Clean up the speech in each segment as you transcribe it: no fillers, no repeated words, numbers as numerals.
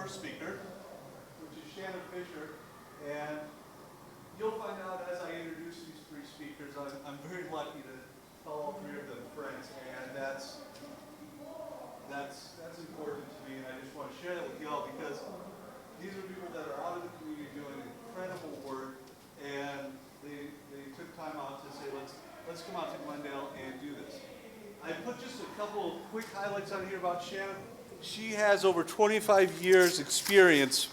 first speaker, which is Shana Fischer, and you'll find out as I introduce these three speakers, I'm very lucky to call all three of them friends, and that's important to me, and I just want to share that with you all because these are people that are out in the community doing incredible work, and they took time out to say, let's come out to Glendale and do this. I put just a couple quick highlights on here about Shana. She has over 25 years experience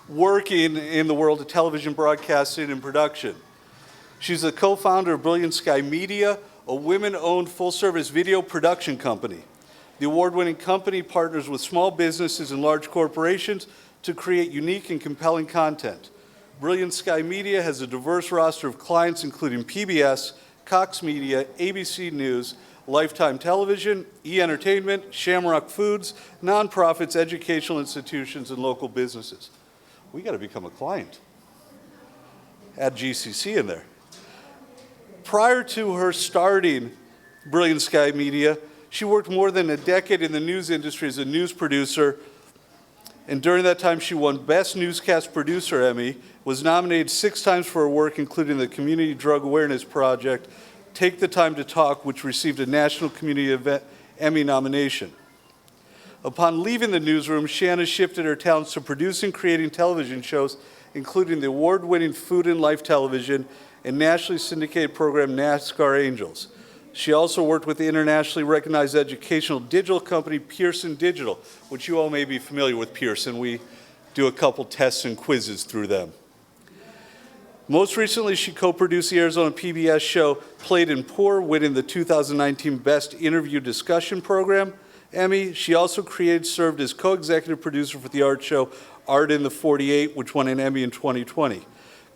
working in the world of television broadcasting and production. She's the co-founder of Brilliant Sky Media, a women-owned full-service video production company. The award-winning company partners with small businesses and large corporations to create unique and compelling content. Brilliant Sky Media has a diverse roster of clients including PBS, Cox Media, ABC News, Lifetime Television, E! Entertainment, Shamrock Foods, nonprofits, educational institutions, and local businesses. We got to become a client. Add GCC in there. Prior to her starting Brilliant Sky Media, she worked more than a decade in the news industry as a news producer, and during that time she won Best Newscast Producer Emmy, was nominated 6 times for her work including the Community Drug Awareness Project, Take the Time to Talk, which received a National Community Emmy nomination. Upon leaving the newsroom, Shana shifted her talents to producing and creating television shows, including the award-winning Food and Life television and nationally syndicated program NASCAR Angels. She also worked with the internationally recognized educational digital company Pearson Digital, which you all may be familiar with Pearson. We do a couple tests and quizzes through them. Most recently, she co-produced the Arizona PBS show Played in Poor, winning the 2019 Best Interview Discussion Program Emmy. She also served as co-executive producer for the art show Art in the 48, which won an Emmy in 2020.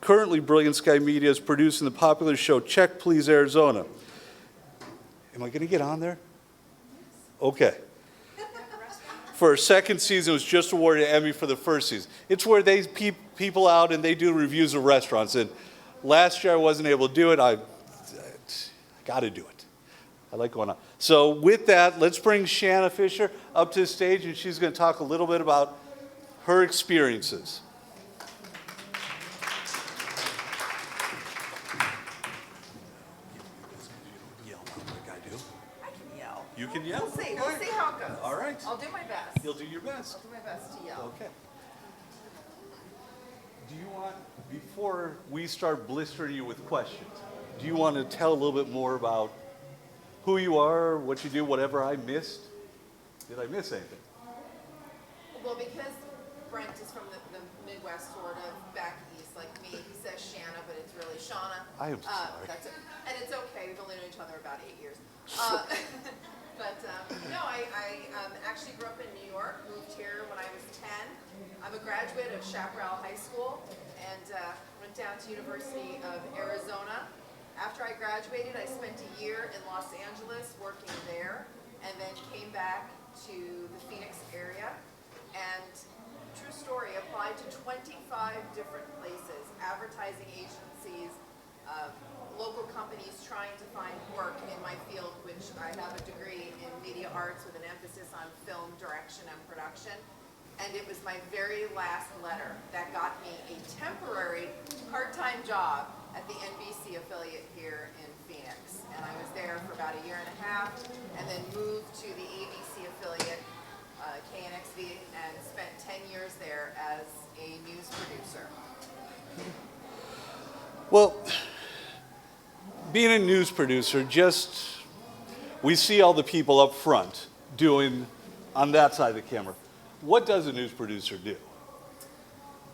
Currently, Brilliant Sky Media is producing the popular show Check Please Arizona. Am I going to get on there? Okay. For her second season, it was just awarded an Emmy for the first season. It's where they people out and they do reviews of restaurants. And last year I wasn't able to do it. I got to do it. I like going on. So with that, let's bring Shana Fischer up to the stage, and she's going to talk a little bit about her experiences. You can yell. We'll see. We'll see how it goes. All right. I'll do my best. You'll do your best. I'll do my best to yell. Okay. Do you want, before we start blistering you with questions, do you want to tell a little bit more about who you are, what you do, whatever I missed? Did I miss anything? Well, because Brent is from the Midwest, sort of, back east, like me, he says Shana, but it's really Shauna. I am sorry. That's it. And it's okay. We've only known each other about 8 years. No, I actually grew up in New York, moved here when I was 10. I'm a graduate of Chaparral High School and went down to University of Arizona. After I graduated, I spent a year in Los Angeles working there and then came back to the Phoenix area and, true story, applied to 25 different places, advertising agencies, local companies trying to find work in my field, which I have a degree in media arts with an emphasis on film direction and production. And it was my very last letter that got me a temporary part-time job at the NBC affiliate here in Phoenix. And I was there for about a year and a half and then moved to the ABC affiliate, KNXV, and spent 10 years there as a news producer. Well, being a news producer, we see all the people up front doing on that side of the camera. What does a news producer do?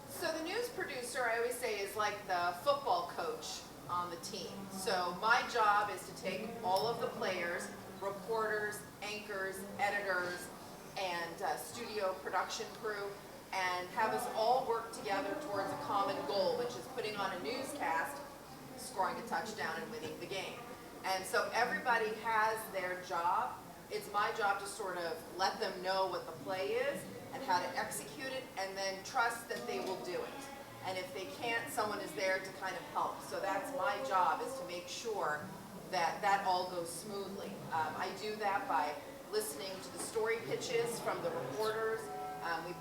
So the news producer, I always say, is like the football coach on the team. So my job is to take all of the players, reporters, anchors, editors, and studio production crew, and have us all work together towards a common goal, which is putting on a newscast, scoring a touchdown, and winning the game. And so everybody has their job. It's my job to sort of let them know what the play is and how to execute it, and then trust that they will do it. And if they can't, someone is there to kind of help. So that's my job, is to make sure that that all goes smoothly. I do that by listening to the story pitches from the reporters. We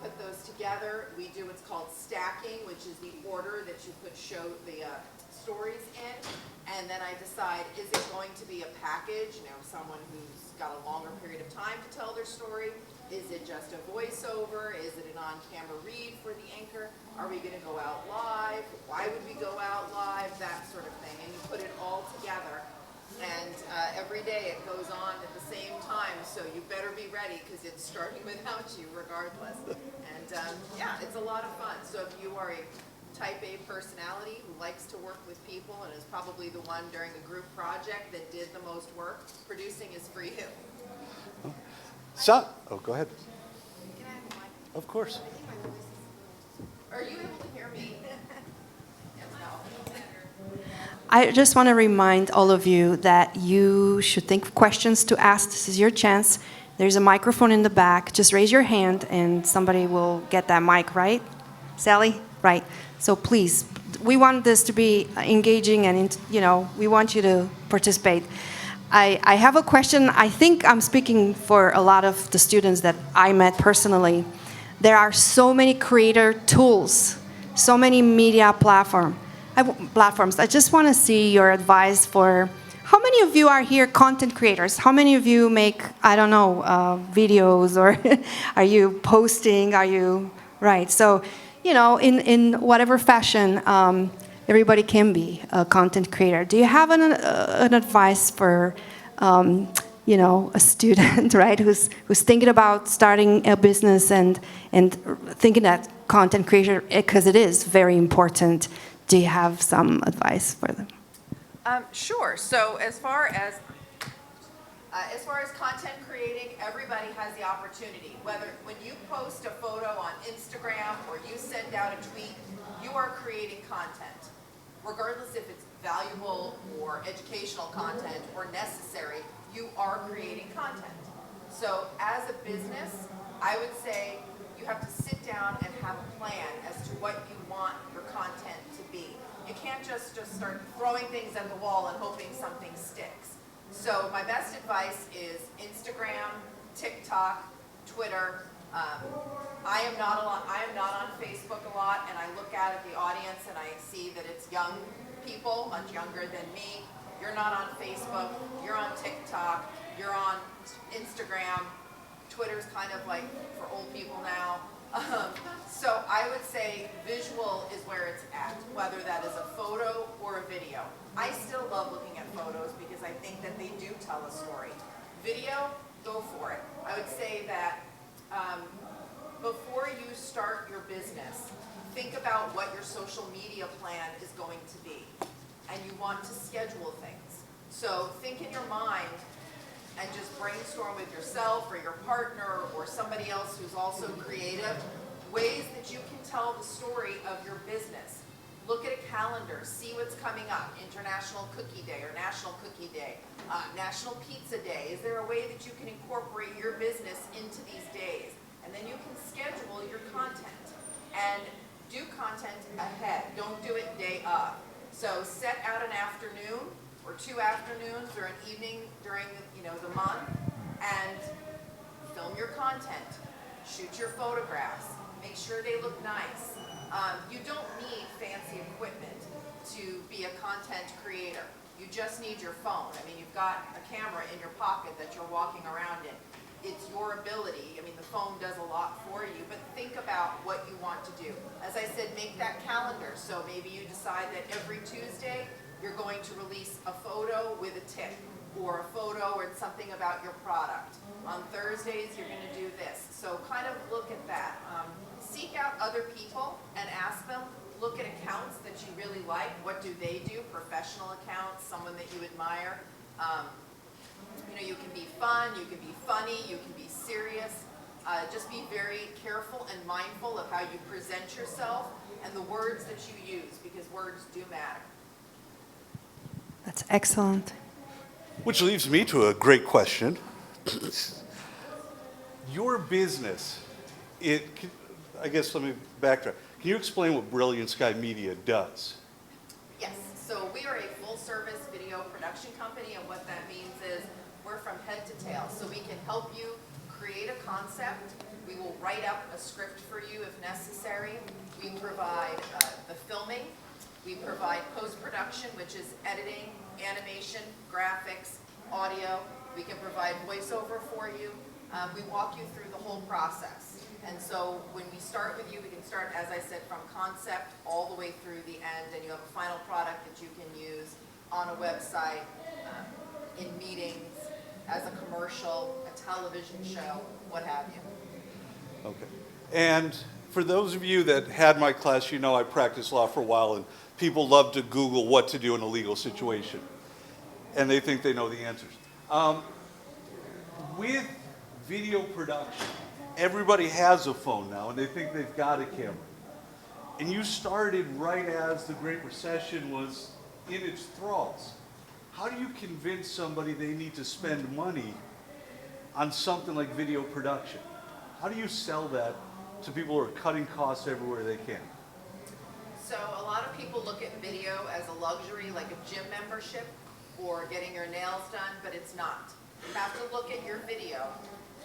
together. We do what's called stacking, which is the order that you put the stories in. And then I decide, is it going to be a package, someone who's got a longer period of time to tell their story? Is it just a voiceover? Is it an on-camera read for the anchor? Are we going to go out live? Why would we go out live? That sort of thing. And you put it all together. And every day it goes on at the same time, so you better be ready because it's starting without you regardless. And yeah, it's a lot of fun. So if you are a type A personality who likes to work with people and is probably the one during the group project that did the most work, producing is for you. Oh, go ahead. Can I have a mic? Of course. I think my voice is... Are you able to hear me? Yes, no. I just want to remind all of you that you should think of questions to ask. This is your chance. There's a microphone in the back. Just raise your hand and somebody will get that mic, right? Sally? Right. So please, we want this to be engaging and, we want you to participate. I have a question. I think I'm speaking for a lot of the students that I met personally. There are so many creator tools, so many media platforms. I just want to see your advice for how many of you are here content creators? How many of you make, I don't know, videos, or are you posting? Are you, right? So, in whatever fashion, everybody can be a content creator. Do you have an advice for, a student, right, who's thinking about starting a business and thinking that content creator, because it is very important? Do you have some advice for them? Sure. So as far as content creating, everybody has the opportunity. Whether when you post a photo on Instagram or you send out a tweet, you are creating content. Regardless if it's valuable or educational content or necessary, you are creating content. So as a business, I would say you have to sit down and have a plan as to what you want your content to be. You can't just start throwing things at the wall and hoping something sticks. So my best advice is Instagram, TikTok, Twitter. I am not on Facebook a lot, and I look out at the audience and I see that it's young people, much younger than me. You're not on Facebook, you're on TikTok, you're on Instagram. Twitter's kind of like for old people now. So I would say visual is where it's at, whether that is a photo or a video. I still love looking at photos because I think that they do tell a story. Video, go for it. I would say that before you start your business, think about what your social media plan is going to be. And you want to schedule things. So think in your mind and just brainstorm with yourself or your partner or somebody else who's also creative, ways that you can tell the story of your business. Look at a calendar, see what's coming up. International Cookie Day or National Cookie Day, National Pizza Day. Is there a way that you can incorporate your business into these days? And then you can schedule your content and do content ahead. Don't do it day of. So set out an afternoon or 2 afternoons or an evening during the month and film your content. Shoot your photographs. Make sure they look nice. You don't need fancy equipment to be a content creator. You just need your phone. I mean, you've got a camera in your pocket that you're walking around in. It's your ability. I mean, the phone does a lot for you, but think about what you want to do. As I said, make that calendar. So maybe you decide that every Tuesday you're going to release a photo with a tip or a photo or something about your product. On Thursdays, you're going to do this. So kind of look at that. Seek out other people and ask them. Look at accounts that you really like. What do they do? Professional accounts, someone that you admire. You can be fun, you can be funny, you can be serious. Just be very careful and mindful of how you present yourself and the words that you use, because words do matter. That's excellent. Which leads me to a great question. Your business, I guess let me backtrack. Can you explain what Brilliant Sky Media does? Yes, so we are a full-service video production company, and what that means is we're from head to tail. So we can help you create a concept. We will write up a script for you if necessary. We provide the filming. We provide post-production, which is editing, animation, graphics, audio. We can provide voiceover for you. We walk you through the whole process. And so when we start with you, we can start, as I said, from concept all the way through the end, and you have a final product that you can use on a website, in meetings, as a commercial, a television show, what have you. Okay. And for those of you that had my class, you know I practiced law for a while, and people love to Google what to do in a legal situation. And they think they know the answers. With video production, everybody has a phone now, and they think they've got a camera. And you started right as the Great Recession was in its thralls. How do you convince somebody they need to spend money on something like video production? How do you sell that to people who are cutting costs everywhere they can? So a lot of people look at video as a luxury, like a gym membership or getting your nails done, but it's not. You have to look at your video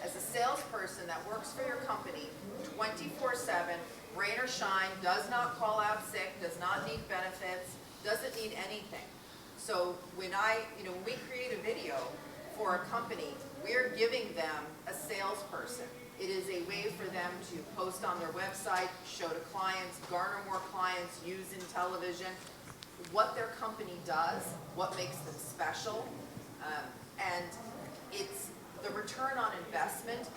as a salesperson that works for your company 24/7, rain or shine, does not call out sick, does not need benefits, doesn't need anything. So when we create a video for a company, we're giving them a salesperson. It is a way for them to post on their website, show to clients, garner more clients, use in television, what their company does, what makes them special, and it's the return on investment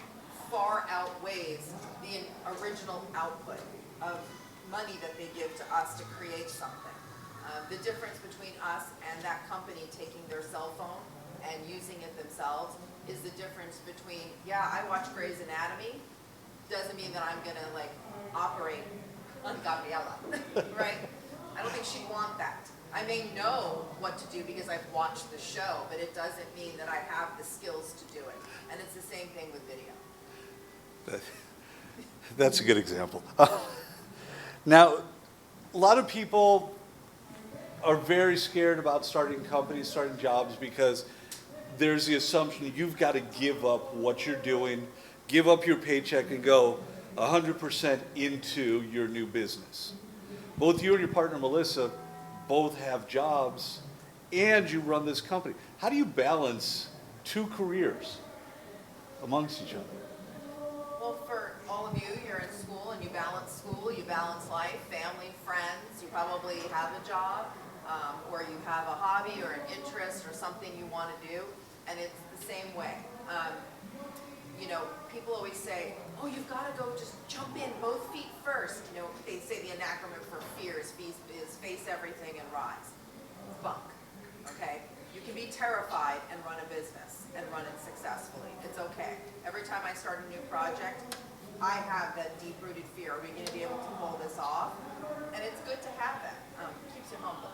far outweighs the original output of money that they give to us to create something. The difference between us and that company taking their cell phone and using it themselves is the difference between, yeah, I watch Grey's Anatomy, doesn't mean that I'm gonna operate on Gabriella, right? I don't think she'd want that. I may know what to do because I've watched the show, but it doesn't mean that I have the skills to do it. And it's the same thing with video. That's a good example. Now, a lot of people are very scared about starting companies, starting jobs, because there's the assumption that you've got to give up what you're doing, give up your paycheck, and go 100% into your new business. Both you and your partner, Melissa, both have jobs, and you run this company. How do you balance two careers amongst each other? Well, for all of you, you're in school and you balance life, family, friends. You probably have a job, or you have a hobby or an interest or something you want to do, and it's the same way. People always say, oh, you've got to go just jump in, both feet first. They say the acronym for fear is face everything and rise. Bunk, okay? You can be terrified and run a business and run it successfully. It's okay. Every time I start a new project, I have that deep-rooted fear. Are we going to be able to pull this off? And it's good to have that. Keeps you humble.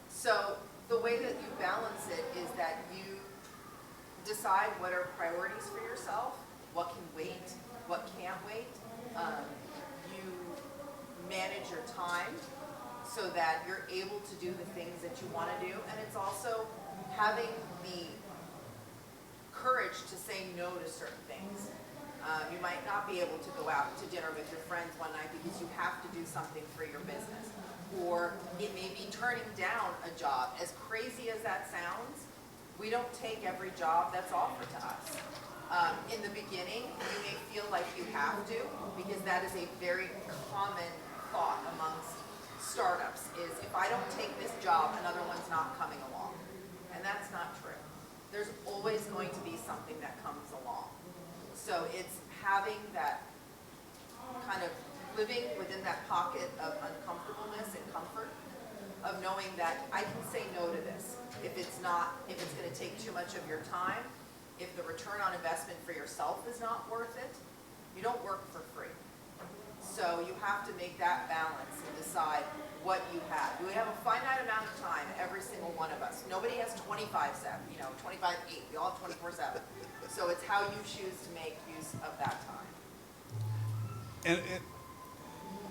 So the way that you balance it is that you decide what are priorities for yourself, what can wait, what can't wait. You manage your time so that you're able to do the things that you want to do. And it's also having the courage to say no to certain things. You might not be able to go out to dinner with your friends one night because you have to do something for your business. Or it may be turning down a job. As crazy as that sounds, we don't take every job that's offered to us. In the beginning, you may feel like you have to, because that is a very common thought amongst startups, is if I don't take this job, another one's not coming along. And that's not true. There's always going to be something that comes along. So it's having that kind of living within that pocket of uncomfortableness and comfort, of knowing that I can say no to this. If it's going to take too much of your time, if the return on investment for yourself is not worth it, you don't work for free. So you have to make that balance and decide what you have. You have a finite amount of time, every single one of us. Nobody has 25/7, 25/8. We all have 24/7. So it's how you choose to make use of that time. And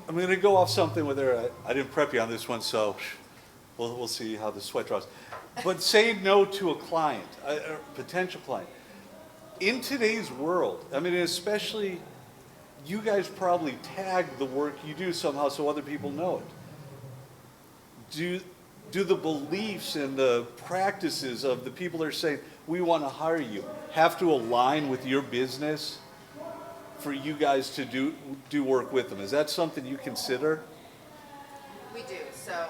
I'm going to go off something with her. I didn't prep you on this one, so we'll see how the sweat draws. But saying no to a client, a potential client, in today's world, I mean, especially, you guys probably tag the work you do somehow so other people know it. Do the beliefs and the practices of the people that are saying, we want to hire you, have to align with your business for you guys to do work with them? Is that something you consider? We do. So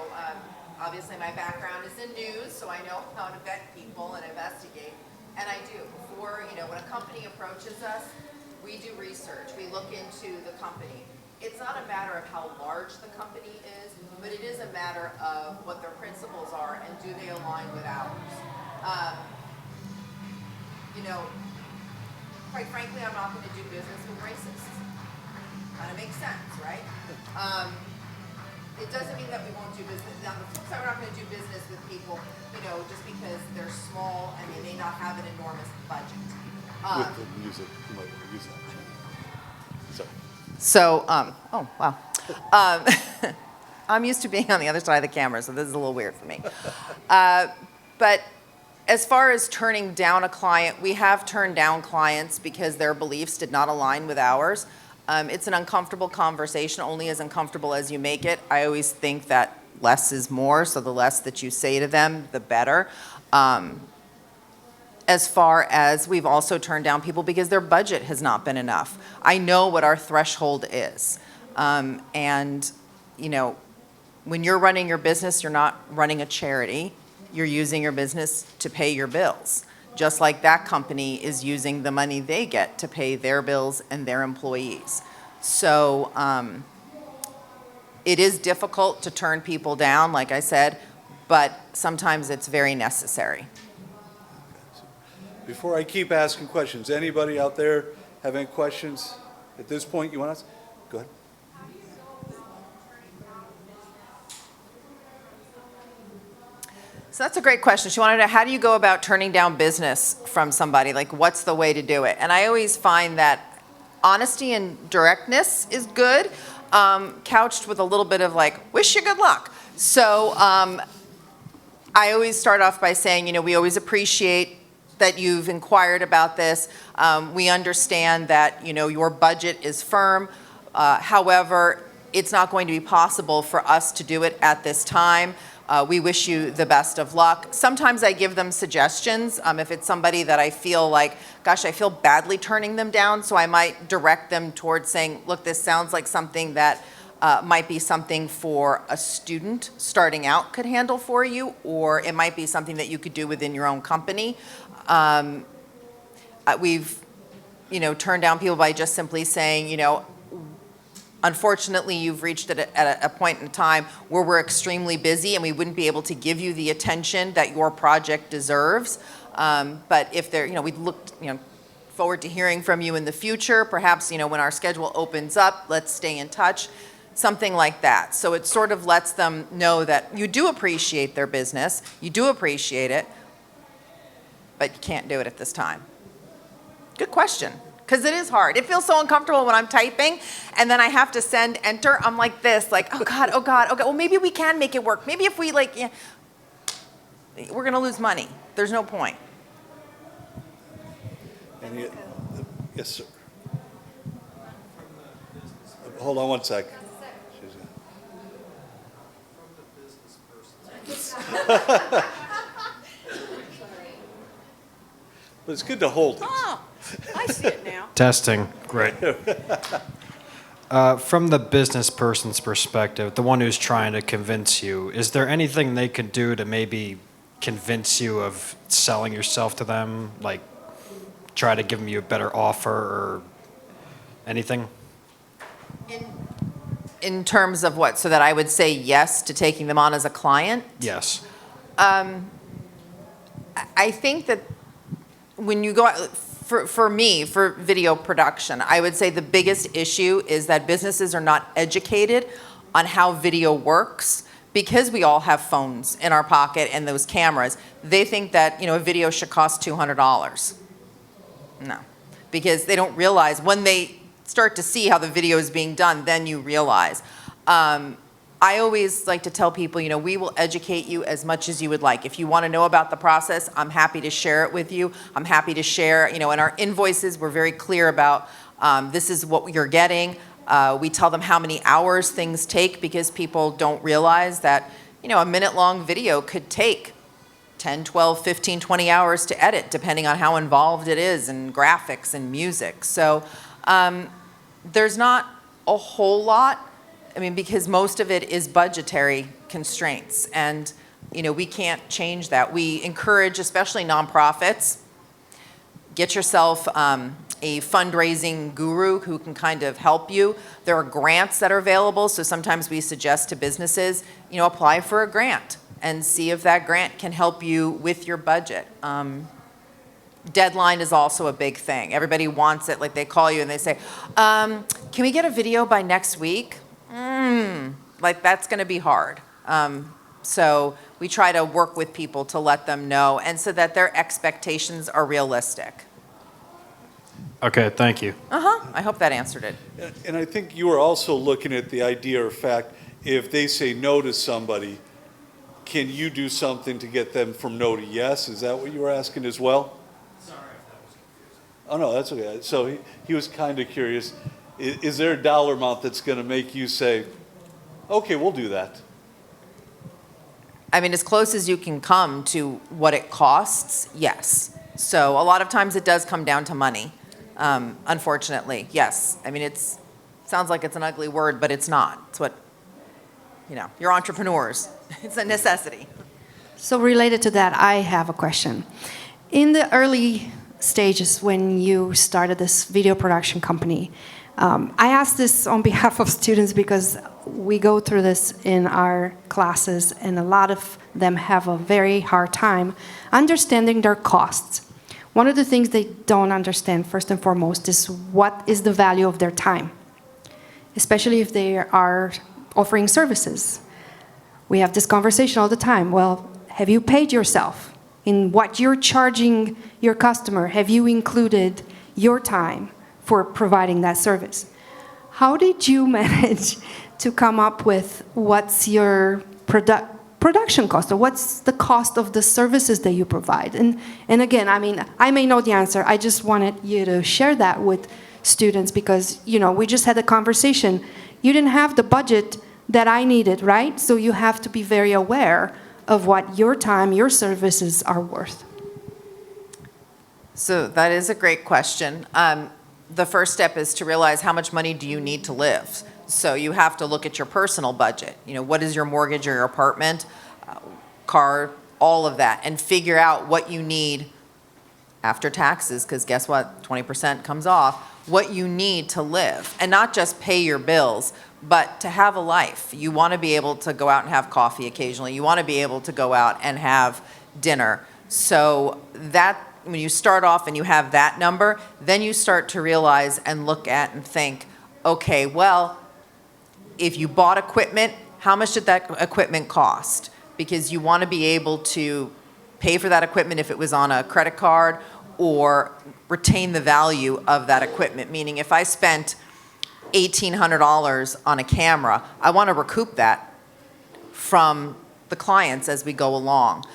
obviously my background is in news, so I know how to vet people and investigate. And I do. Before, when a company approaches us, we do research. We look into the company. It's not a matter of how large the company is, but it is a matter of what their principles are and do they align with ours. Quite frankly, I'm not going to do business with racists. Kind of makes sense, right? It doesn't mean that we won't do business. On the flip side, we're not going to do business with people, just because they're small and they may not have an enormous budget. With the music, you might want to use that. Sorry. So, oh, wow. I'm used to being on the other side of the camera, so this is a little weird for me. But as far as turning down a client, we have turned down clients because their beliefs did not align with ours. It's an uncomfortable conversation, only as uncomfortable as you make it. I always think that less is more, so the less that you say to them, the better. As far as we've also turned down people because their budget has not been enough. I know what our threshold is. And, when you're running your business, you're not running a charity. You're using your business to pay your bills. Just like that company is using the money they get to pay their bills and their employees. So it is difficult to turn people down, like I said, but sometimes it's very necessary. Before I keep asking questions, anybody out there have any questions at this point you want to ask? Go ahead. So that's a great question. She wanted to know, how do you go about turning down business from somebody? Like, what's the way to do it? And I always find that honesty and directness is good, couched with a little bit of like, wish you good luck. So I always start off by saying, we always appreciate that you've inquired about this. We understand that, your budget is firm. However, it's not going to be possible for us to do it at this time. We wish you the best of luck. Sometimes I give them suggestions. If it's somebody that I feel like, gosh, I feel badly turning them down, so I might direct them towards saying, look, this sounds like something that might be something for a student starting out could handle for you, or it might be something that you could do within your own company. We've, turned down people by just simply saying, unfortunately, you've reached at a point in time where we're extremely busy and we wouldn't be able to give you the attention that your project deserves. But if there, we'd look, forward to hearing from you in the future. Perhaps, when our schedule opens up, let's stay in touch. Something like that. So it sort of lets them know that you do appreciate their business, you do appreciate it, but you can't do it at this time. Good question. Because it is hard. It feels so uncomfortable when I'm typing and then I have to send enter. I'm like this, like, oh God, oh God, okay. Well, maybe we can make it work. Maybe if we we're going to lose money. There's no point. Yes, sir. Hold on one sec. But it's good to hold it. Oh, I see it now. Testing. Great. From the business person's perspective, the one who's trying to convince you, is there anything they could do to maybe convince you of selling yourself to them? Like try to give you a better offer or anything? In terms of what? So that I would say yes to taking them on as a client? Yes. I think that when you go out, for me, for video production, I would say the biggest issue is that businesses are not educated on how video works because we all have phones in our pocket and those cameras. They think that, a video should cost $200. No, because they don't realize when they start to see how the video is being done, then you realize. I I always like to tell people, we will educate you as much as you would like. If you want to know about the process, I'm happy to share it with you. I'm happy to share, in our invoices, we're very clear about this is what you're getting. We tell them how many hours things take because people don't realize that, a minute-long video could take 10, 12, 15, 20 hours to edit, depending on how involved it is in graphics and music. So there's not a whole lot, because most of it is budgetary constraints. And, we can't change that. We encourage, especially nonprofits, get yourself a fundraising guru who can kind of help you. There are grants that are available, so sometimes we suggest to businesses, apply for a grant and see if that grant can help you with your budget. Deadline is also a big thing. Everybody wants it, like they call you and they say, can we get a video by next week? Like that's gonna be hard. So we try to work with people to let them know and so that their expectations are realistic. Okay, thank you. I hope that answered it. And I think you were also looking at the idea or fact, if they say no to somebody, can you do something to get them from no to yes? Is that what you were asking as well? Sorry if that was confusing. Oh, no, that's okay. So he was kind of curious. Is there a dollar amount that's going to make you say, okay, we'll do that? As close as you can come to what it costs, yes. So a lot of times it does come down to money, unfortunately, yes. It sounds like it's an ugly word, but it's not. It's what, you're entrepreneurs. It's a necessity. So related to that, I have a question. In the early stages when you started this video production company, I asked this on behalf of students because we go through this in our classes and a lot of them have a very hard time understanding their costs. One of the things they don't understand first and foremost is what is the value of their time, especially if they are offering services. We have this conversation all the time. Well, have you paid yourself? In what you're charging your customer, have you included your time for providing that service? How did you manage to come up with what's your production cost, or what's the cost of the services that you provide? And again, I may know the answer. I just wanted you to share that with students because, we just had a conversation. You didn't have the budget that I needed, right? So you have to be very aware of what your time, your services are worth. So that is a great question. The first step is to realize how much money do you need to live. So you have to look at your personal budget. What is your mortgage or your apartment, car, all of that, and figure out what you need after taxes, because guess what, 20% comes off, what you need to live, and not just pay your bills, but to have a life. You want to be able to go out and have coffee occasionally. You want to be able to go out and have dinner. So that, when you start off and you have that number, then you start to realize and look at and think, okay, well, if you bought equipment, how much did that equipment cost? Because you want to be able to pay for that equipment if it was on a credit card or retain the value of that equipment. Meaning if I spent $1,800 on a camera, I want to recoup that from the clients as we go along.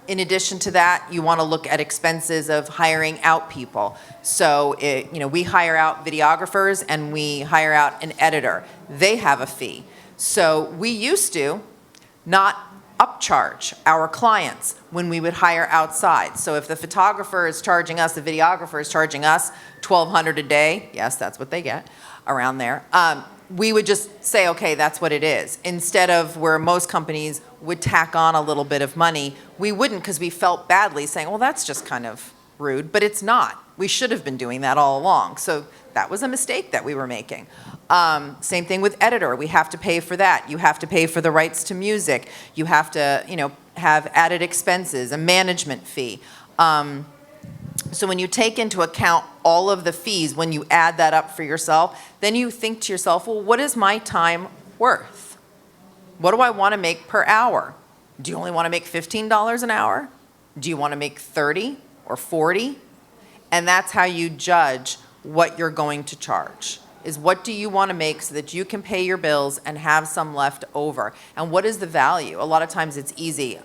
In addition to that, you want to look at expenses of hiring out people. So, we hire out videographers and we hire out an editor. They have a fee. So we used to not upcharge our clients when we would hire outside. So if the photographer is charging us, the videographer is charging us $1,200 a day, yes, that's what they get around there, we would just say, okay, that's what it is. Instead of where most companies would tack on a little bit of money, we wouldn't because we felt badly saying, well, that's just kind of rude, but it's not. We should have been doing that all along. So that was a mistake that we were making. Same thing with editor. We have to pay for that. You have to pay for the rights to music. You have to, have added expenses, a management fee. So when you take into account all of the fees, when you add that up for yourself, then you think to yourself, well, what is my time worth? What do I want to make per hour? Do you only want to make $15 an hour? Do you want to make 30 or 40? And that's how you judge what you're going to charge. is what do you want to make so that you can pay your bills and have some left over? And what is the value? A lot of times it's easy.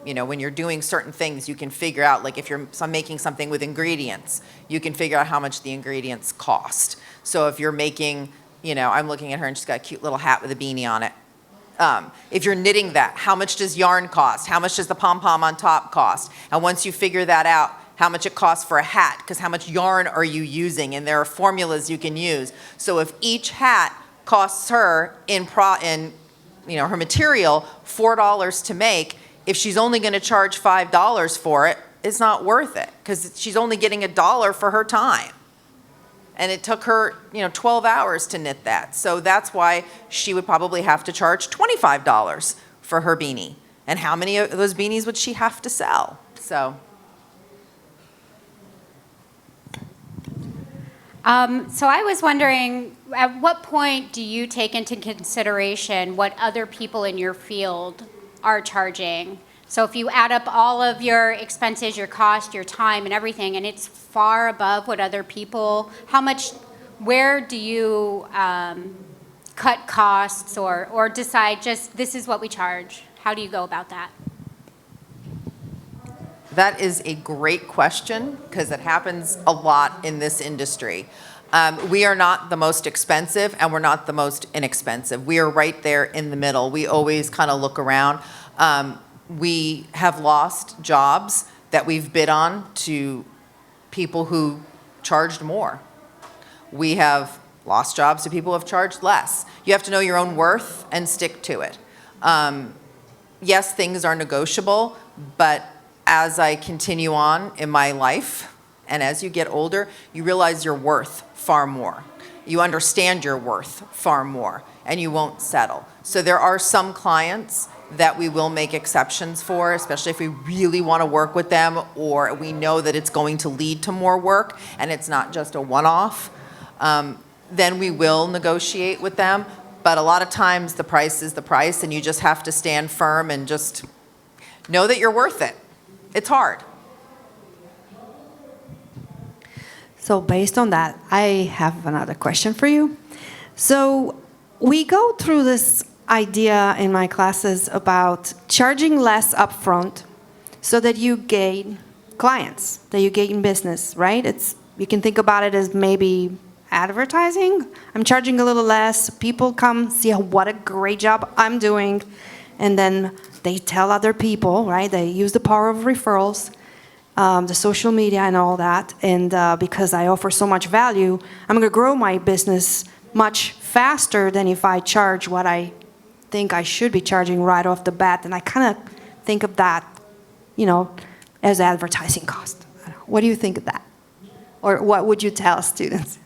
When you're doing certain things, you can figure out, like if you're making something with ingredients, you can figure out how much the ingredients cost. So if you're making, I'm looking at her and she's got a cute little hat with a beanie on it. If you're knitting that, how much does yarn cost? How much does the pom-pom on top cost? And once you figure that out, how much it costs for a hat, because how much yarn are you using? And there are formulas you can use. So if each hat costs her in her material $4 to make, if she's only going to charge $5 for it, it's not worth it, because she's only getting $1 for her time. And it took her, 12 hours to knit that. So that's why she would probably have to charge $25 for her beanie. And how many of those beanies would she have to sell? So. So I was wondering, at what point do you take into consideration what other people in your field are charging? So if you add up all of your expenses, your cost, your time, and everything, and it's far above what other people, where do you cut costs or decide just this is what we charge? How do you go about that? That is a great question, because it happens a lot in this industry. We are not the most expensive and we're not the most inexpensive. We are right there in the middle. We always kind of look around. We have lost jobs that we've bid on to people who charged more. We have lost jobs to people who have charged less. You have to know your own worth and stick to it. Yes, things are negotiable, but as I continue on in my life, and as you get older, you realize your worth far more. You understand your worth far more, and you won't settle. So there are some clients that we will make exceptions for, especially if we really want to work with them, or we know that it's going to lead to more work and it's not just a one-off. Then we will negotiate with them. But a lot of times the price is the price, and you just have to stand firm and just know that you're worth it. It's hard. So based on that, I have another question for you. So we go through this idea in my classes about charging less upfront so that you gain clients, that you gain business, right? You can think about it as maybe advertising. I'm charging a little less. People come see what a great job I'm doing, and then they tell other people, right? They use the power of referrals, the social media and all that. And because I offer so much value, I'm going to grow my business much faster than if I charge what I think I should be charging right off the bat. And I kind of think of that, as advertising cost. What do you think of that? Or what would you tell students?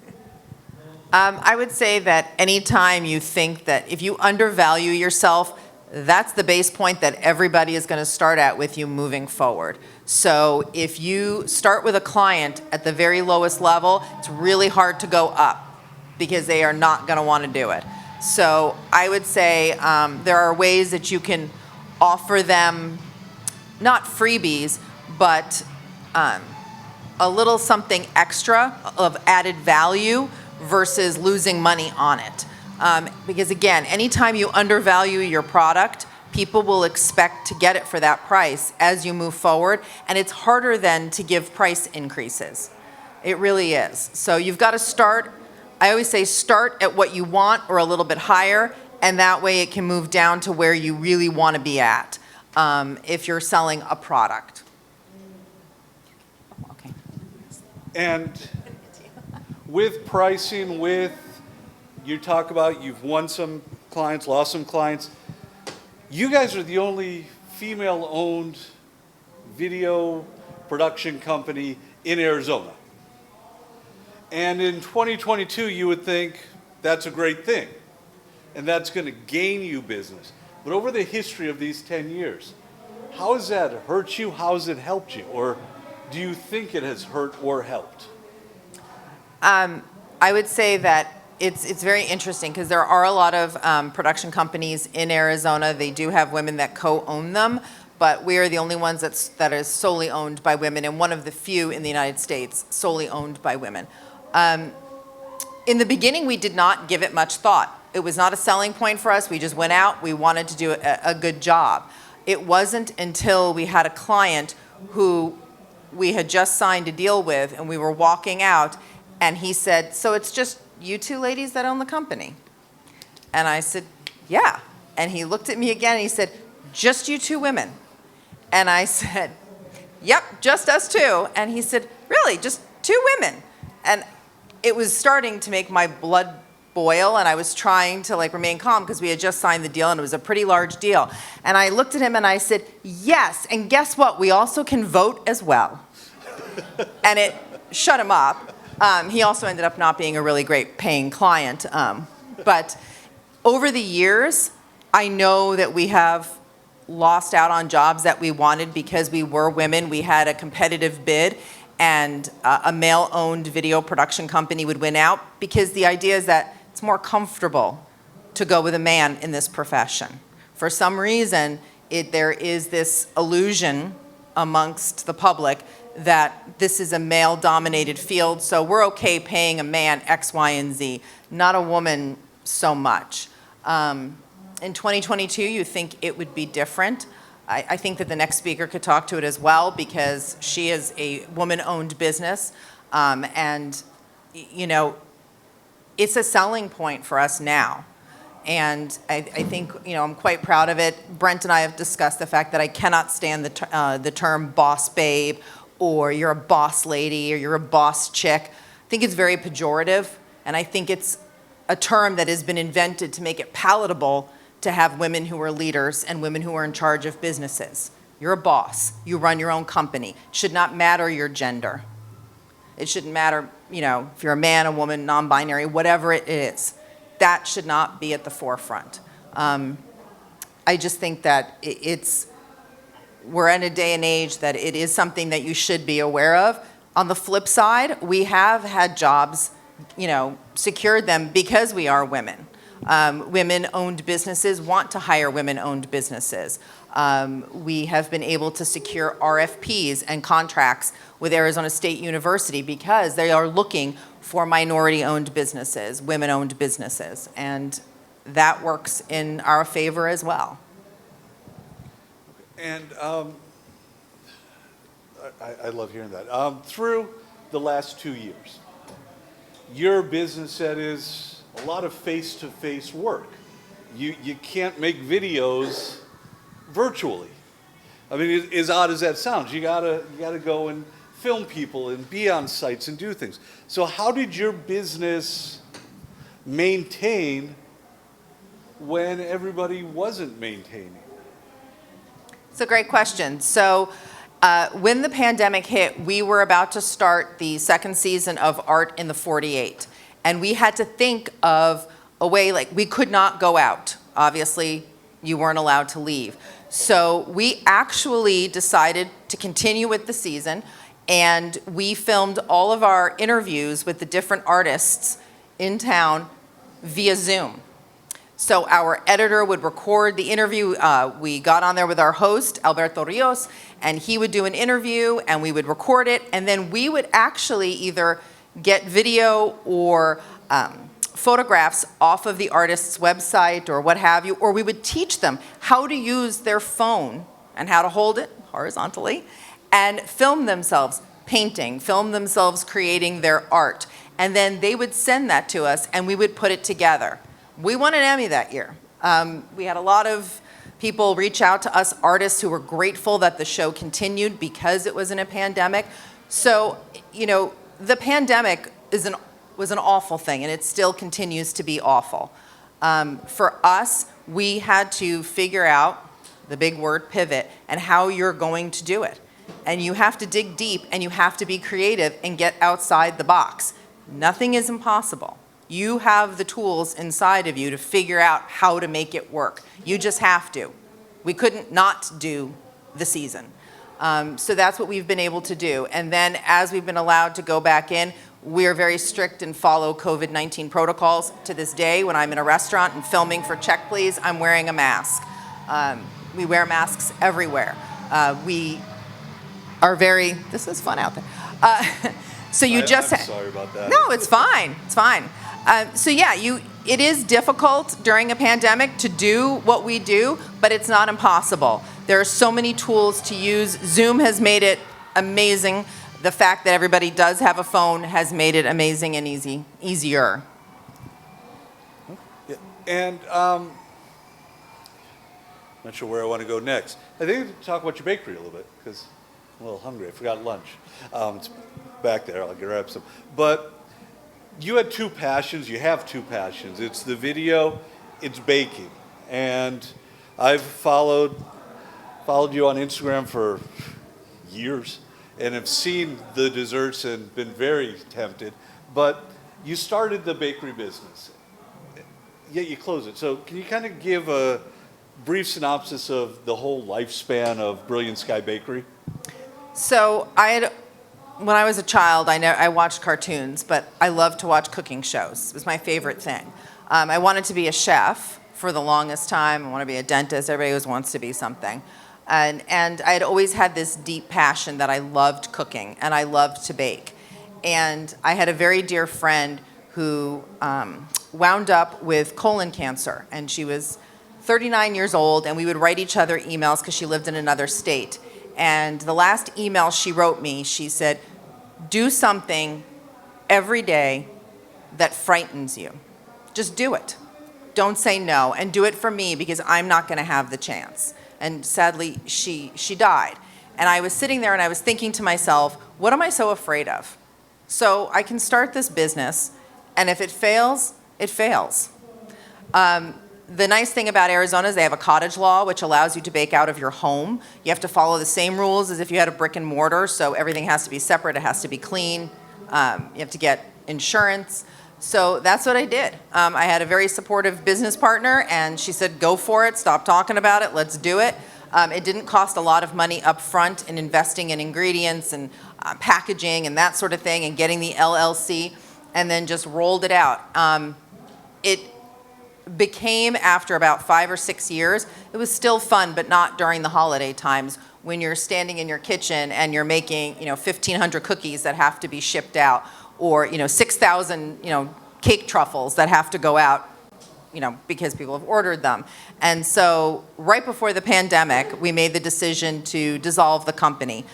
I would say that anytime you think that if you undervalue yourself, that's the base point that everybody is going to start at with you moving forward. So if you start with a client at the very lowest level, it's really hard to go up because they are not going to want to do it. So I would say there are ways that you can offer them, not freebies, but a little something extra of added value versus losing money on it. Because again, anytime you undervalue your product, people will expect to get it for that price as you move forward, and it's harder then to give price increases. It really is. So you've got to start, I always say start at what you want or a little bit higher, and that way it can move down to where you really want to be at if you're selling a product. Okay. And with pricing, you talk about you've won some clients, lost some clients. You guys are the only female-owned video production company in Arizona. And in 2022, you would think that's a great thing, and that's going to gain you business. But over the history of these 10 years, how has that hurt you? How has it helped you? Or do you think it has hurt or helped? I would say that it's very interesting because there are a lot of production companies in Arizona. They do have women that co-own them, but we are the only ones that is solely owned by women, and one of the few in the United States solely owned by women. In the beginning, we did not give it much thought. It was not a selling point for us. We just went out. We wanted to do a good job. It wasn't until we had a client who we had just signed a deal with, and we were walking out, and he said, "So it's just you two ladies that own the company?" And I said, "Yeah." And he looked at me again, and he said, "Just you two women?" And I said, "Yep, just us two." And he said, "Really, just two women?" And it was starting to make my blood boil, and I was trying to remain calm because we had just signed the deal, and it was a pretty large deal. And I looked at him and I said, "Yes, and guess what? We also can vote as well." And it shut him up. He also ended up not being a really great paying client. But over the years, I know that we have lost out on jobs that we wanted because we were women. We had a competitive bid, and a male-owned video production company would win out because the idea is that it's more comfortable to go with a man in this profession. For some reason, there is this illusion amongst the public that this is a male-dominated field, so we're okay paying a man X, Y, and Z, not a woman so much. In 2022, you think it would be different. I think that the next speaker could talk to it as well because she is a woman-owned business, and it's a selling point for us now. And I think, I'm quite proud of it. Brent and I have discussed the fact that I cannot stand the term boss babe, or you're a boss lady, or you're a boss chick. I think it's very pejorative, and I think it's a term that has been invented to make it palatable to have women who are leaders and women who are in charge of businesses. You're a boss. You run your own company. It should not matter your gender. It shouldn't matter, if you're a man, a woman, non-binary, whatever it is. That should not be at the forefront. I just think that we're in a day and age that it is something that you should be aware of. On the flip side, we have had jobs, secured them because we are women. Women-owned businesses want to hire women-owned businesses. We have been able to secure RFPs and contracts with Arizona State University because they are looking for minority-owned businesses, women-owned businesses, and that works in our favor as well. And I love hearing that. Through the last 2 years, your business that is a lot of face-to-face work. You can't make videos virtually. I mean, as odd as that sounds, you gotta go and film people and be on sites and do things. So how did your business maintain when everybody wasn't maintaining? It's a great question. So when the pandemic hit, we were about to start the second season of Art in the 48. And we had to think of a way, we could not go out. Obviously, you weren't allowed to leave. So we actually decided to continue with the season, and we filmed all of our interviews with the different artists in town via Zoom. So our editor would record the interview. We got on there with our host, Alberto Rios, and he would do an interview, and we would record it, and then we would actually either get video or photographs off of the artist's website or what have you, or we would teach them how to use their phone and how to hold it horizontally and film themselves painting, film themselves creating their art. And then they would send that to us and we would put it together. We won an Emmy that year. We had a lot of people reach out to us, artists who were grateful that the show continued because it was in a pandemic. So, the pandemic was an awful thing, and it still continues to be awful. For us, we had to figure out the big word pivot and how you're going to do it. And you have to dig deep, and you have to be creative and get outside the box. Nothing is impossible. You have the tools inside of you to figure out how to make it work. You just have to. We couldn't not do the season. So that's what we've been able to do. And then as we've been allowed to go back in, we're very strict and follow COVID-19 protocols. To this day, when I'm in a restaurant and filming for Check Please, I'm wearing a mask. We wear masks everywhere. We are this is fun out there. So you I'm sorry about that. No, it's fine, it's fine. So yeah, it is difficult during a pandemic to do what we do, but it's not impossible. There are so many tools to use. Zoom has made it amazing. The fact that everybody does have a phone has made it amazing and easier. Yeah. And not sure where I want to go next. I think we can talk about your bakery a little bit because I'm a little hungry. I forgot lunch. It's back there. I'll grab some. But you had two passions. You have two passions. It's the video, it's baking. And I've followed you on Instagram for years and have seen the desserts and been very tempted. But you started the bakery business, yet you closed it. So can you kind of give a brief synopsis of the whole lifespan of Brilliant Sky Bakery? So when I was a child, I watched cartoons, but I loved to watch cooking shows. It was my favorite thing. I wanted to be a chef for the longest time. I wanted to be a dentist. Everybody always wants to be something. And I had always had this deep passion that I loved cooking and I loved to bake. And I had a very dear friend who wound up with colon cancer, and she was 39 years old, and we would write each other emails because she lived in another state. And the last email she wrote me, she said, do something every day that frightens you. Just do it. Don't say no, and do it for me because I'm not going to have the chance. And sadly, she died. And I was sitting there and I was thinking to myself, what am I so afraid of? So I can start this business, and if it fails, it fails. The nice thing about Arizona is they have a cottage law, which allows you to bake out of your home. You have to follow the same rules as if you had a brick and mortar, so everything has to be separate, it has to be clean. You have to get insurance. So that's what I did. I had a very supportive business partner, and she said, go for it, stop talking about it, let's do it. It didn't cost a lot of money up front in investing in ingredients and packaging and that sort of thing and getting the LLC, and then just rolled it out. It became, after about 5 or 6 years, it was still fun, but not during the holiday times when you're standing in your kitchen and you're making 1,500 cookies that have to be shipped out, or 6,000 cake truffles that have to go out because people have ordered them. And so right before the pandemic, we made the decision to dissolve the company.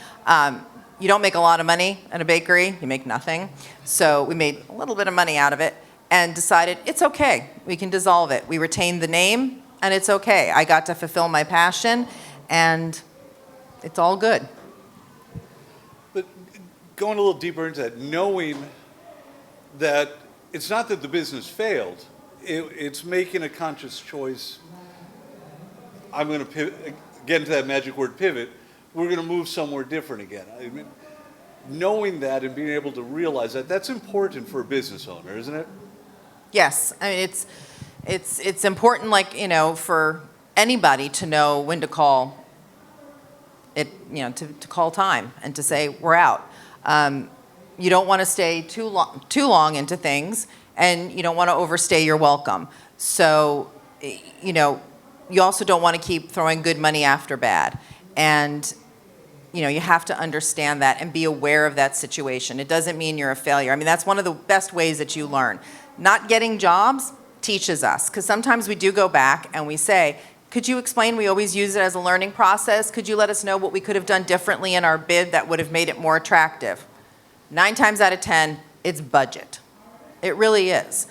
You don't make a lot of money at a bakery, you make nothing. So we made a little bit of money out of it and decided it's okay, we can dissolve it. We retained the name, and it's okay. I got to fulfill my passion, and it's all good. But going a little deeper into that, knowing that it's not that the business failed, it's making a conscious choice. I'm going to get into that magic word, pivot. We're going to move somewhere different again. I mean, knowing that and being able to realize that, that's important for a business owner, isn't it? Yes, I mean it's important, for anybody to know when to call it, to call time and to say we're out. You don't want to stay too long into things, and you don't want to overstay your welcome. So, you also don't want to keep throwing good money after bad, and you have to understand that and be aware of that situation. It doesn't mean you're a failure. I mean, that's one of the best ways that you learn. Not getting jobs teaches us, because sometimes we do go back and we say, could you explain? We always use it as a learning process. Could you let us know what we could have done differently in our bid that would have made it more attractive? 9 times out of 10, it's budget. It really is.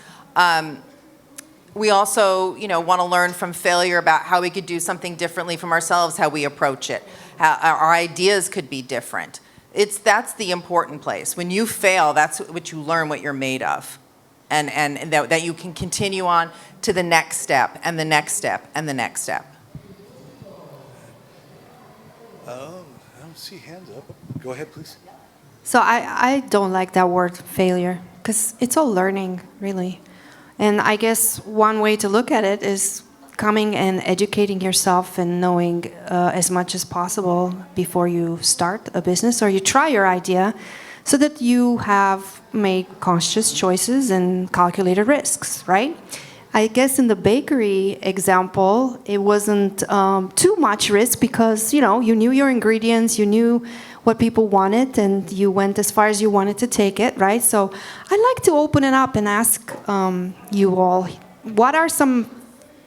We also, want to learn from failure about how we could do something differently from ourselves, how we approach it, how our ideas could be different. That's the important place. When you fail, that's what you learn, what you're made of. And that you can continue on to the next step, and the next step, and the next step. I don't see hands up. Go ahead, please. So I don't like that word failure, because it's all learning, really. And I guess one way to look at it is coming and educating yourself and knowing as much as possible before you start a business or you try your idea, so that you have made conscious choices and calculated risks, right? I guess in the bakery example, it wasn't too much risk because, you knew your ingredients, you knew what people wanted, and you went as far as you wanted to take it, right? So I'd like to open it up and ask you all, what are some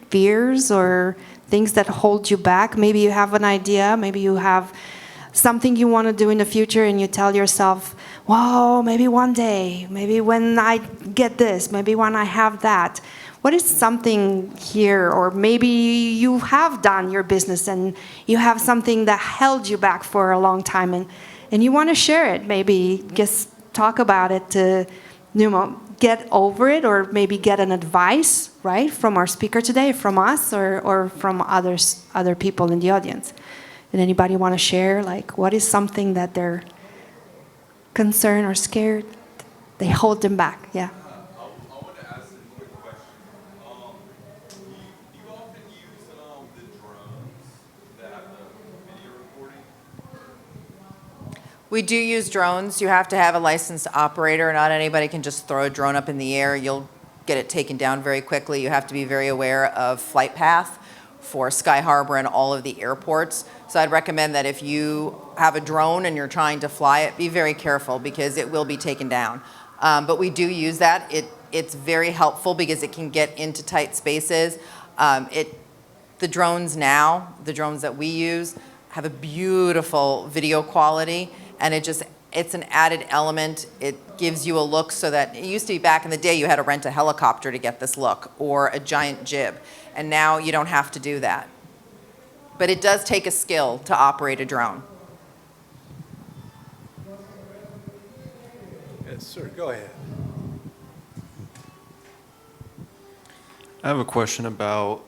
fears or things that hold you back? Maybe you have an idea, maybe you have something you want to do in the future, and you tell yourself, well, maybe one day, maybe when I get this, maybe when I have that. What is something here, or maybe you have done your business and you have something that held you back for a long time, and you want to share it, maybe just talk about it to, get over it, or maybe get an advice, right, from our speaker today, from us, or from other people in the audience. Did anybody want to share, like, what is something that they're concerned or scared, they hold them back? Yeah. I want to ask a quick question. Do you often use the drones that have the video recording? We do use drones. You have to have a licensed operator. Not anybody can just throw a drone up in the air. You'll get it taken down very quickly. You have to be very aware of flight path for Sky Harbor and all of the airports. So I'd recommend that if you have a drone and you're trying to fly it, be very careful because it will be taken down. But we do use that. It's very helpful because it can get into tight spaces. The drones now, the drones that we use, have a beautiful video quality, and it's an added element. It gives you a look so that it used to be back in the day you had to rent a helicopter to get this look, or a giant jib, and now you don't have to do that. But it does take a skill to operate a drone. Yes, sir, go ahead. I have a question about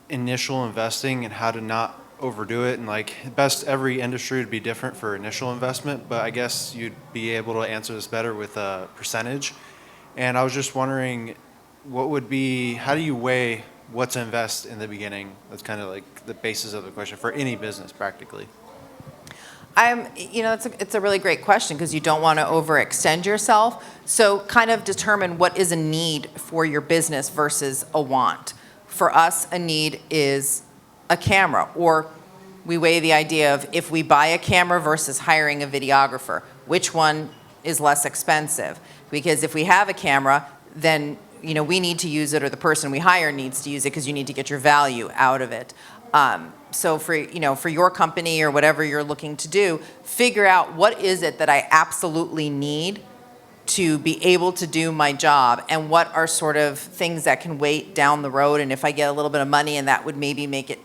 initial investing and how to not overdo it. And like, best every industry would be different for initial investment, but I guess you'd be able to answer this better with a percentage. And I was just wondering, how do you weigh what to invest in the beginning? That's kind of like the basis of the question for any business practically. It's a really great question because you don't want to overextend yourself. So kind of determine what is a need for your business versus a want. For us, a need is a camera, or we weigh the idea of if we buy a camera versus hiring a videographer, which one is less expensive? Because if we have a camera, then we need to use it, or the person we hire needs to use it because you need to get your value out of it. So for your company or whatever you're looking to do, figure out what is it that I absolutely need to be able to do my job, and what are sort of things that can wait down the road. And if I get a little bit of money, and that would maybe make it,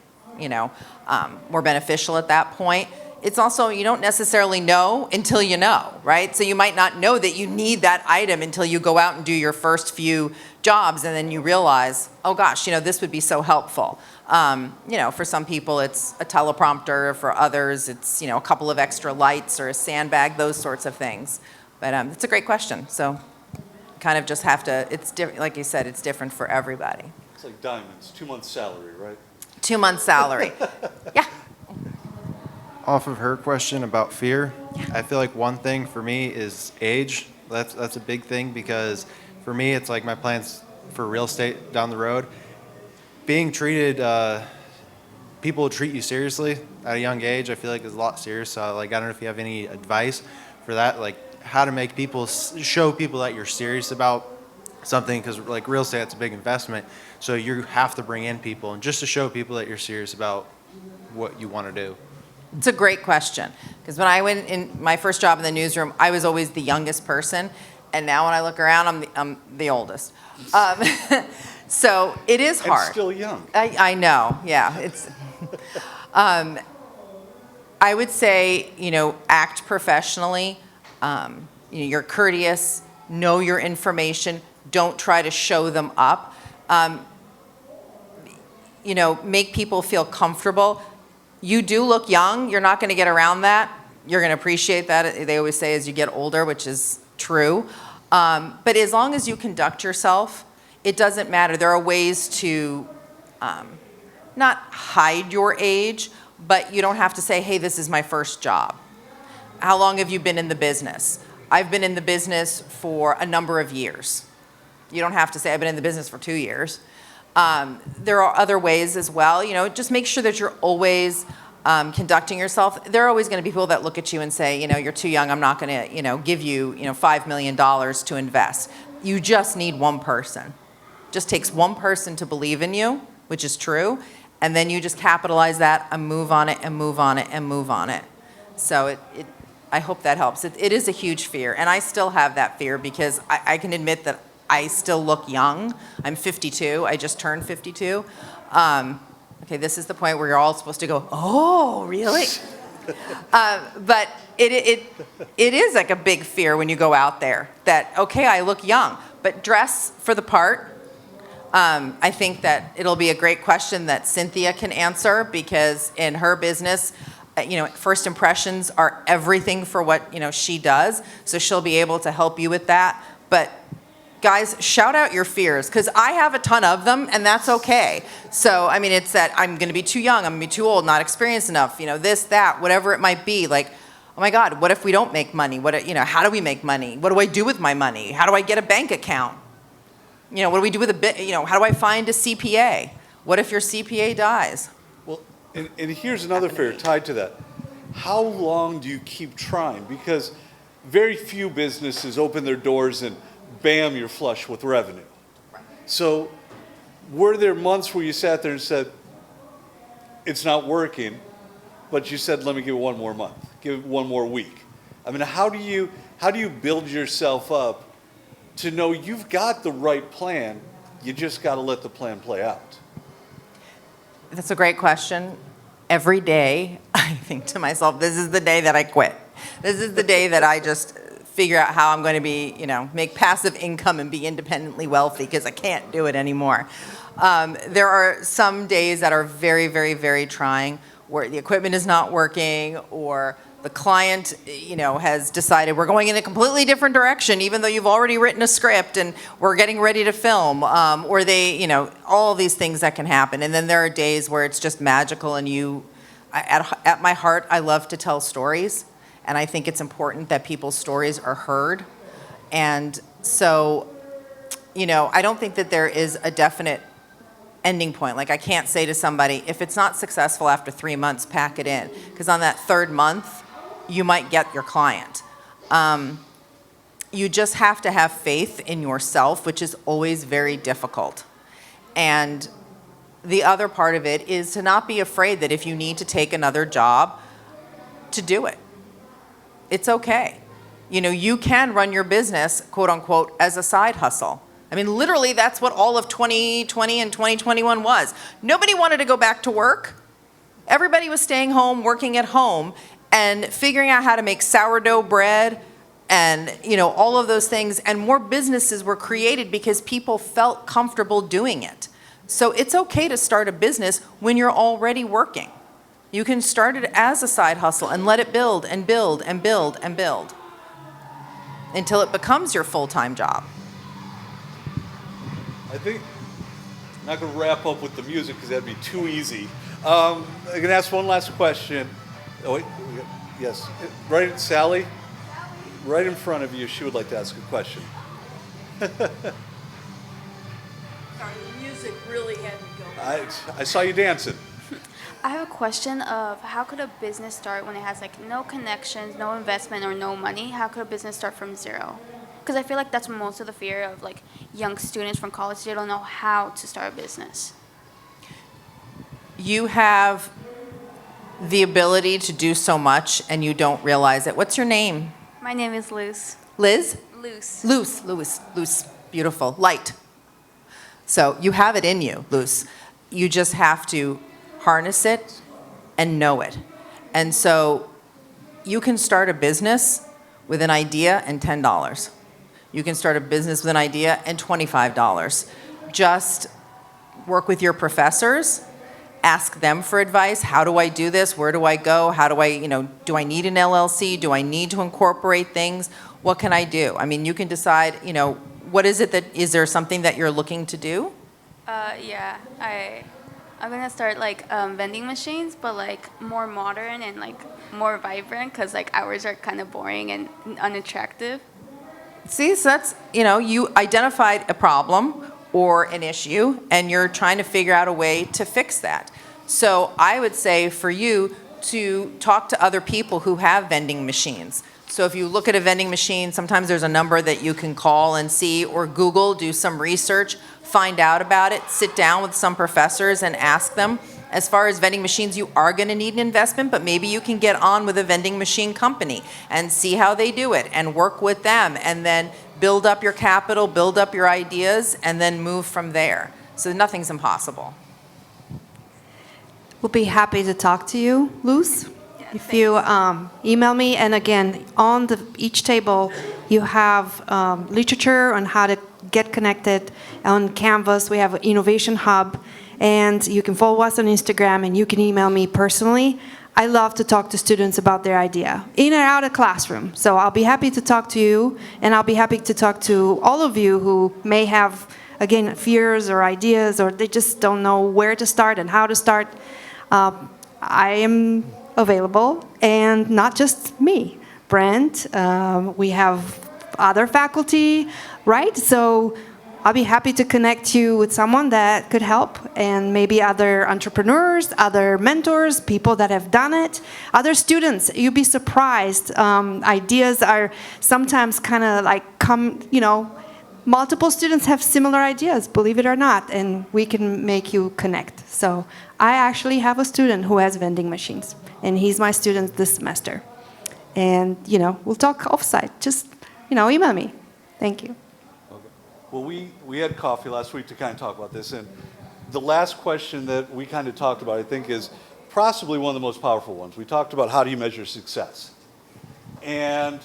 more beneficial at that point. It's also, you don't necessarily know until you know, right? So you might not know that you need that item until you go out and do your first few jobs, and then you realize, oh gosh, this would be so helpful. For some people it's a teleprompter, for others it's, a couple of extra lights or a sandbag, those sorts of things. But it's a great question. So kind of just have to, like you said, it's different for everybody. It's like diamonds, 2 months salary, right? 2 months salary. Yeah. Off of her question about fear, I feel like one thing for me is age. That's a big thing, because for me it's like my plans for real estate down the road. Being treated, people treat you seriously at a young age, I feel like is a lot serious. So like, I don't know if you have any advice for that, like how to make people, show people that you're serious about something, because like real estate, it's a big investment. So you have to bring in people, and just to show people that you're serious about what you want to do. It's a great question, because when I went in my first job in the newsroom, I was always the youngest person, and now when I look around, I'm the oldest. So it is hard. And still young. I know, yeah. It's. I would say, act professionally. You're courteous. Know your information. Don't try to show them up. Make people feel comfortable. You do look young. You're not going to get around that. You're going to appreciate that. They always say as you get older, which is true. But as long as you conduct yourself, it doesn't matter. There are ways to not hide your age, but you don't have to say, hey, this is my first job. How long have you been in the business? I've been in the business for a number of years. You don't have to say I've been in the business for 2 years. There are other ways as well. Just make sure that you're always conducting yourself, there are always going to be people that look at you and say, you're too young, I'm not going to, give you, $5 million to invest. You just need one person. Just takes one person to believe in you, which is true, and then you just capitalize that and move on it and move on it and move on it. So I hope that helps. It is a huge fear, and I still have that fear because I can admit that I still look young. I'm 52. I just turned 52. Okay, this is the point where you're all supposed to go, oh, really? But it is like a big fear when you go out there that, okay, I look young, but dress for the part. I think that it'll be a great question that Cynthia can answer because in her business, first impressions are everything for what, she does. So she'll be able to help you with that. But guys, shout out your fears because I have a ton of them and that's okay. So, it's that I'm going to be too young, I'm going to be too old, not experienced enough, this, that, whatever it might be. Like, oh my God, what if we don't make money? How do we make money? What do I do with my money? How do I get a bank account? What do we do with how do I find a CPA? What if your CPA dies? Well, and here's another fear tied to that. How long do you keep trying? Because very few businesses open their doors and bam, you're flush with revenue. So were there months where you sat there and said, it's not working, but you said, let me give it one more month, give it one more week? How do you build yourself up to know you've got the right plan, you just got to let the plan play out? That's a great question. Every day, I think to myself, this is the day that I quit. This is the day that I just figure out how I'm going to be, make passive income and be independently wealthy because I can't do it anymore. There are some days that are very, very, very trying where the equipment is not working or the client, has decided we're going in a completely different direction even though you've already written a script and we're getting ready to film, or they, all these things that can happen. And then there are days where it's just magical and at my heart, I love to tell stories. And I think it's important that people's stories are heard. And so, I don't think that there is a definite ending point. Like I can't say to somebody, if it's not successful after 3 months, pack it in. Because on that third month, you might get your client. You just have to have faith in yourself, which is always very difficult. And the other part of it is to not be afraid that if you need to take another job, to do it. It's okay. You can run your business, quote unquote, as a side hustle. Literally, that's what all of 2020 and 2021 was. Nobody wanted to go back to work. Everybody was staying home, working at home, and figuring out how to make sourdough bread and, all of those things. And more businesses were created because people felt comfortable doing it. So it's okay to start a business when you're already working. You can start it as a side hustle and let it build and build and build and build until it becomes your full-time job. I think I'm not going to wrap up with the music because that'd be too easy. I'm going to ask one last question. Oh, wait. Yes. Right, Sally? Right in front of you. She would like to ask a question. Sorry, the music really had me going. I saw you dancing. I have a question of how could a business start when it has no connections, no investment, or no money? How could a business start from zero? Because I feel like that's most of the fear of young students from college. They don't know how to start a business. You have the ability to do so much and you don't realize it. What's your name? My name is Luz. Liz? Luz. Luz. Beautiful. Light. So you have it in you, Luz. You just have to harness it and know it. And so you can start a business with an idea and $10. You can start a business with an idea and $25. Just work with your professors, ask them for advice. How do I do this? Where do I go? How do I, do I need an LLC? Do I need to incorporate things? What can I do? You can decide, what is it is there something that you're looking to do? Yeah, I'm gonna start vending machines, but more modern and more vibrant, because ours are kind of boring and unattractive. See, so that's, you identified a problem or an issue and you're trying to figure out a way to fix that. So I would say for you, to talk to other people who have vending machines. So if you look at a vending machine, sometimes there's a number that you can call and see, or Google, do some research, find out about it, sit down with some professors and ask them. As far as vending machines, you are going to need an investment, but maybe you can get on with a vending machine company and see how they do it and work with them, and then build up your capital, build up your ideas, and then move from there. So nothing's impossible. We'll be happy to talk to you, Luz. If you email me, and again, on each table, you have literature on how to get connected. On Canvas, we have an innovation hub, and you can follow us on Instagram, and you can email me personally. I love to talk to students about their idea, in and out of classroom. So I'll be happy to talk to you, and I'll be happy to talk to all of you who may have, again, fears or ideas, or they just don't know where to start and how to start. I am available, and not just me. Brent, we have other faculty, right? So I'll be happy to connect you with someone that could help, and maybe other entrepreneurs, other mentors, people that have done it, other students. You'd be surprised. Ideas are sometimes kind of like multiple students have similar ideas, believe it or not, and we can make you connect. So I actually have a student who has vending machines, and he's my student this semester. And, we'll talk offsite. Just, email me. Thank you. Okay. Well, we had coffee last week to kind of talk about this, and the last question that we kind of talked about, I think, is possibly one of the most powerful ones. We talked about how do you measure success. And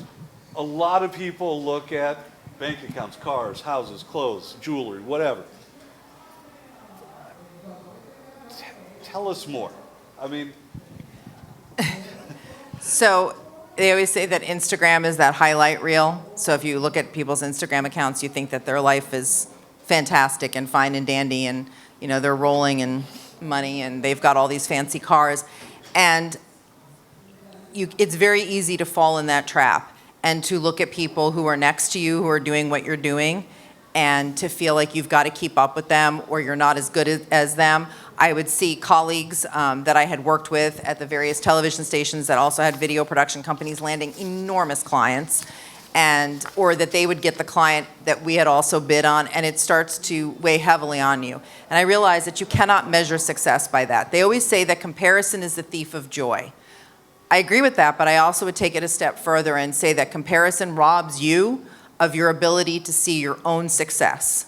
a lot of people look at bank accounts, cars, houses, clothes, jewelry, whatever. Tell us more. I mean... So they always say that Instagram is that highlight reel. So if you look at people's Instagram accounts, you think that their life is fantastic and fine and dandy, and they're rolling in money and they've got all these fancy cars. And it's very easy to fall in that trap and to look at people who are next to you who are doing what you're doing, and to feel like you've got to keep up with them or you're not as good as them. I would see colleagues that I had worked with at the various television stations that also had video production companies landing enormous clients, or that they would get the client that we had also bid on, and it starts to weigh heavily on you. And I realized that you cannot measure success by that. They always say that comparison is the thief of joy. I agree with that, but I also would take it a step further and say that comparison robs you of your ability to see your own success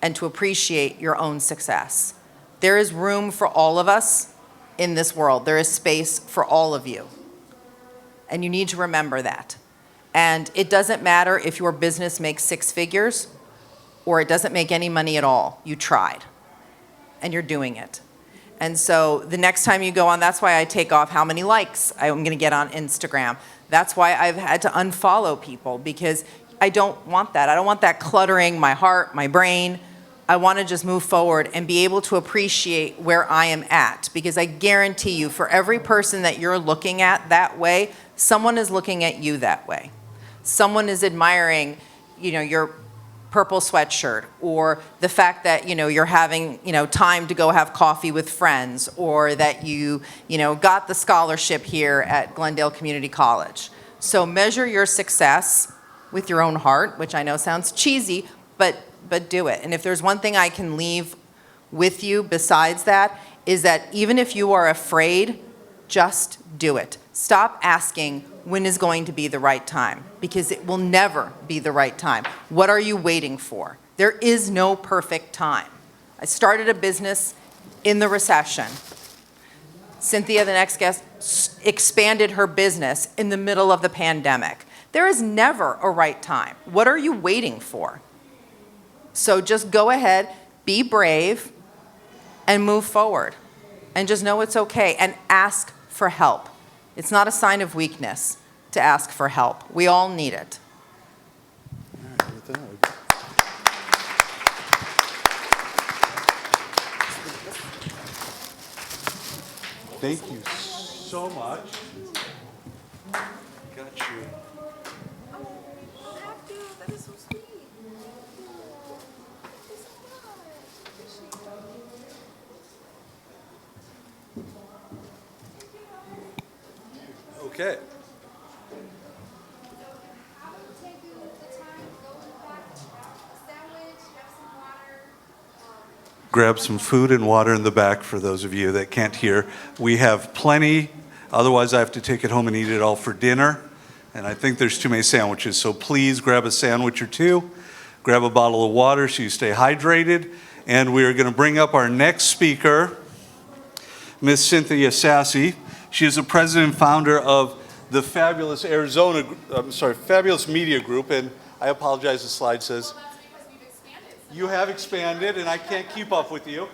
and to appreciate your own success. There is room for all of us in this world. There is space for all of you. And you need to remember that. And it doesn't matter if your business makes 6 figures or it doesn't make any money at all. You tried. And you're doing it. And so the next time you go on, that's why I take off how many likes I'm going to get on Instagram. That's why I've had to unfollow people, because I don't want that. I don't want that cluttering my heart, my brain. I want to just move forward and be able to appreciate where I am at, because I guarantee you, for every person that you're looking at that way, someone is looking at you that way. Someone is admiring, your purple sweatshirt, or the fact that, you're having, time to go have coffee with friends, or that you got the scholarship here at Glendale Community College. So measure your success with your own heart, which I know sounds cheesy, but do it. And if there's one thing I can leave with you besides that, is that even if you are afraid, just do it. Stop asking when is going to be the right time, because it will never be the right time. What are you waiting for? There is no perfect time. I started a business in the recession. Cynthia, the next guest, expanded her business in the middle of the pandemic. There is never a right time. What are you waiting for? So just go ahead, be brave, and move forward. And just know it's okay, and ask for help. It's not a sign of weakness to ask for help. We all need it. Thank you so much. Got you. That is so sweet. Okay. Grab some food and water in the back for those of you that can't hear. We have plenty, otherwise I have to take it home and eat it all for dinner. And I think there's too many sandwiches, so please grab a sandwich or two, grab a bottle of water so you stay hydrated. And we are going to bring up our next speaker, Miss Cynthia Sassy. She is the president and founder of the Fabulous Fabulous Media Group, and I apologize, the slide says. You have expanded, and I can't keep up with you.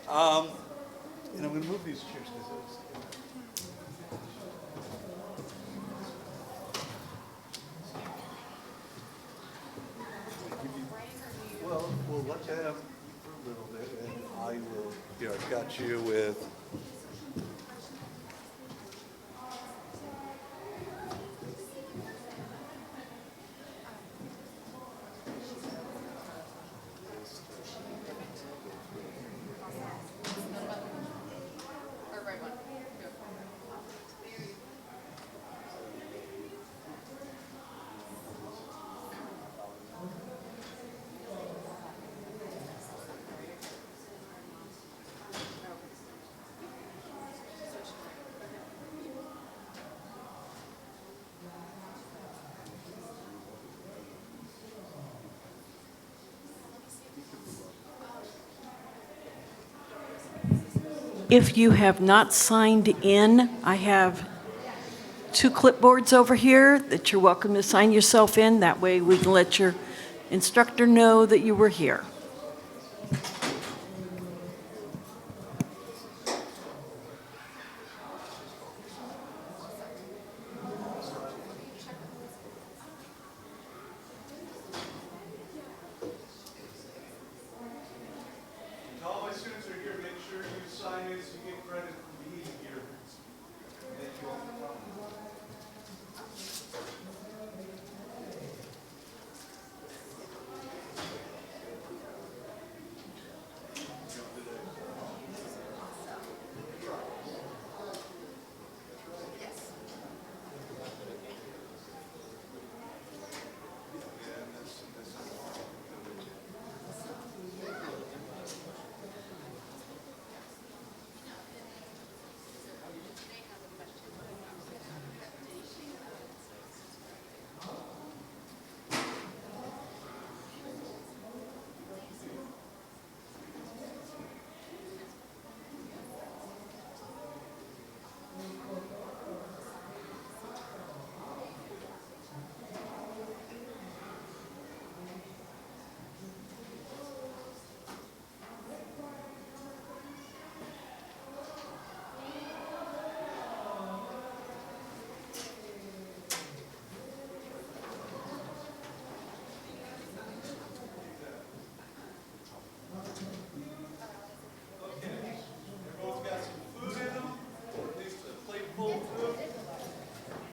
And I'm going to move these chairs. Well, we'll let them for a little bit, and I will. Here, I've got you with. If you have not signed in, I have 2 clipboards over here that you're welcome to sign yourself in. That way we can let your instructor know that you were here.